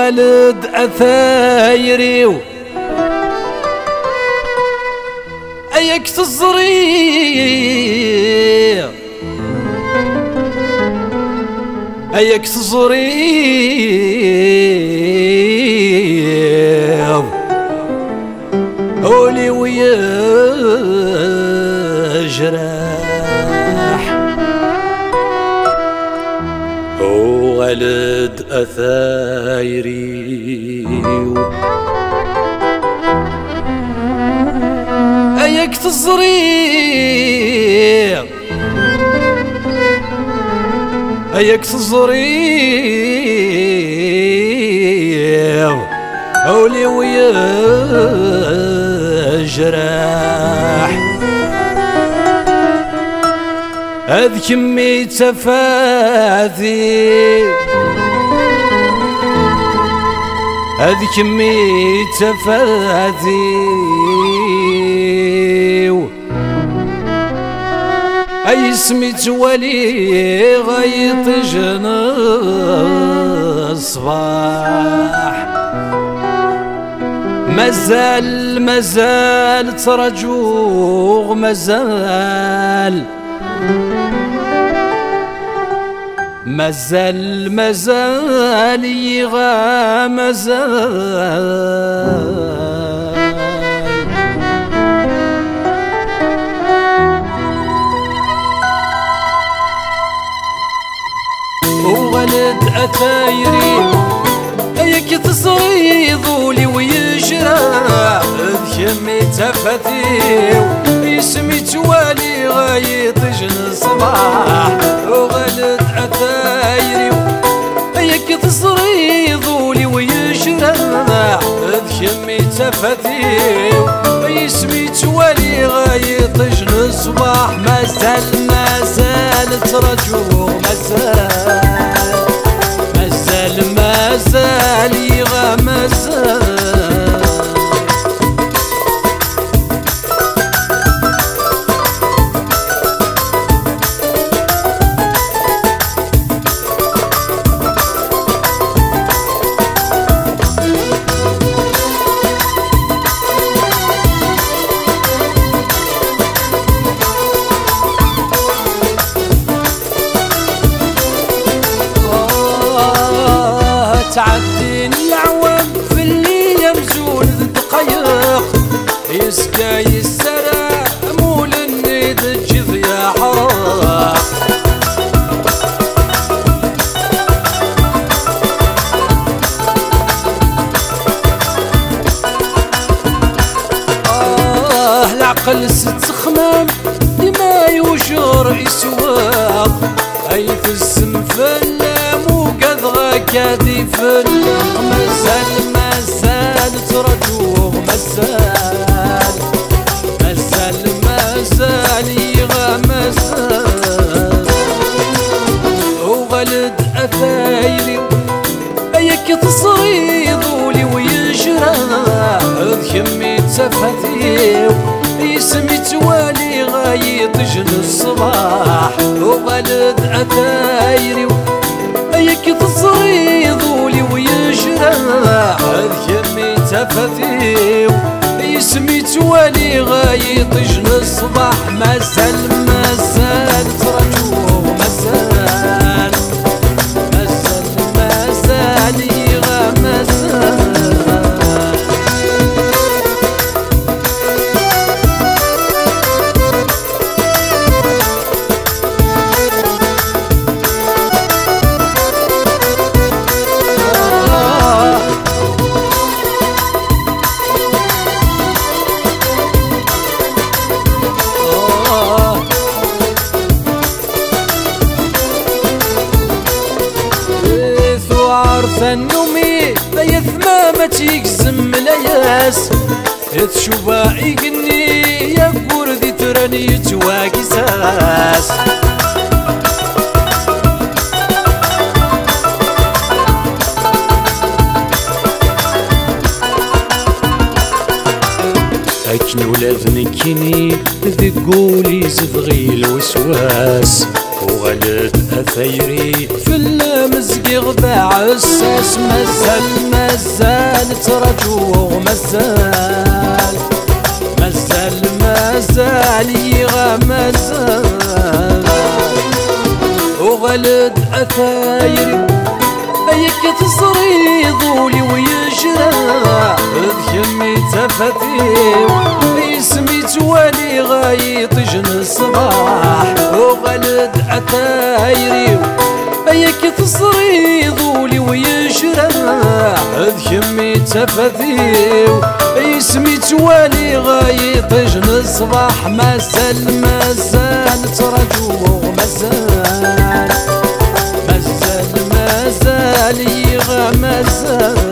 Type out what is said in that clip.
ولد أثايري أيك تزري أيك تزري أولي ويا جراح ولد أثايري أيك تزري أيك تزري أولي ويا جراح هذ كمي تفاثي هذ كمي تفاثي أي اسمي توالي غيط جنى الصباح مازال ترجوغ مازال يغا مازال وولد أثايري أيك تصيد ولي ويجرى ذكمي تفتي اسمي توالي غايط جن الصباح وولد أثايري أيك تصيد ولي ويجرى ذكمي تفتي اسمي توالي غايط جن الصباح مازال ترجو مازال يغا مازال تعدين العوام في اللي يمزون ذي دقايق يسقى يسرى مول النيد تجذ يا حراق العقل ست خمام لما يوجر يسواق أي في السنفل كادي في اللق مازال ترجوه مازال يغا مازال وولد أثايري أيك تصيد ولي ويجرى ذكمي تفتي اسمي توالي غايط جن الصباح وولد أثايري أيك تصيد ولي ويجرى ذكمي تفتي اسمي توالي غايط جن الصباح مازال ترجوه مازال يغا مازال ما تيكزم لاياس تشوفا يقني يا كوردي تراني تواكساس أكن ولادني كيني ذقولي زفغي الوسواس وغلد أثيري في المزقي غباع الساس مازال ترجو مازال يغا مازال وغلد أثيري أيك تصري ضولي ويجرى ذكمي تفتيو اسمي توالي غايط جن الصباح وغلد أثايري أيك تصري ضولي ويجرى ذكمي تفتيو اسمي توالي غايط جن الصباح مازال ترجو مازال يغا مازال